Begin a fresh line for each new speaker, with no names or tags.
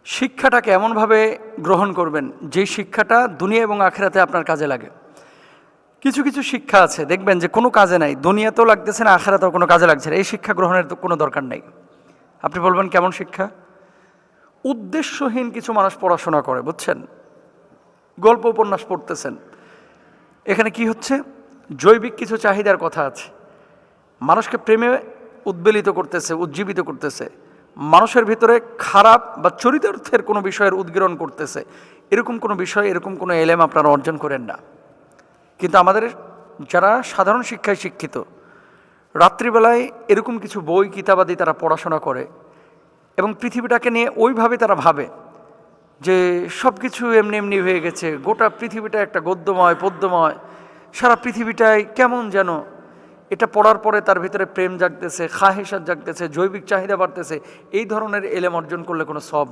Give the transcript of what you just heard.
শিক্ষাটাকে এমনভাবে গ্রহণ করবেন যেই শিক্ষাটা দুনিয়া এবং আখিরাতে আপনার কাজে লাগে। কিছু কিছু শিক্ষা আছে দেখবেন যে কোনো কাজে নাই, দুনিয়াতেও লাগতেছে না, আখিরাতেও কোনো কাজে লাগছে না, এই শিক্ষা গ্রহণের তো কোনো দরকার নেই। আপনি বলবেন কেমন শিক্ষা? উদ্দেশ্যহীন কিছু মানুষ পড়াশোনা করে, বুঝছেন, গল্প উপন্যাস পড়তেছেন, এখানে কি হচ্ছে? জৈবিক কিছু চাহিদার কথা আছে, মানুষকে প্রেমে উদ্বেলিত করতেছে, উজ্জীবিত করতেছে, মানুষের ভিতরে খারাপ বা চরিতার্থের কোনো বিষয়ের উদ্গীরণ করতেছে। এরকম কোনো বিষয়, এরকম কোনো এলেম আপনারা অর্জন করেন না। কিন্তু আমাদের যারা সাধারণ শিক্ষায় শিক্ষিত, রাত্রিবেলায় এরকম কিছু বই কিতাবাদি তারা পড়াশোনা করে এবং পৃথিবীটাকে নিয়ে ওইভাবে তারা ভাবে যে সব কিছু এমনি এমনি হয়ে গেছে, গোটা পৃথিবীটা একটা গদ্যময় পদ্যময়, সারা পৃথিবীটাই কেমন যেন। এটা পড়ার পরে তার ভিতরে প্রেম জাগতেছে, খাহেসাত জাগতেছে, জৈবিক চাহিদা বাড়তেছে। এই ধরনের এলেম অর্জন করলে কোনো সব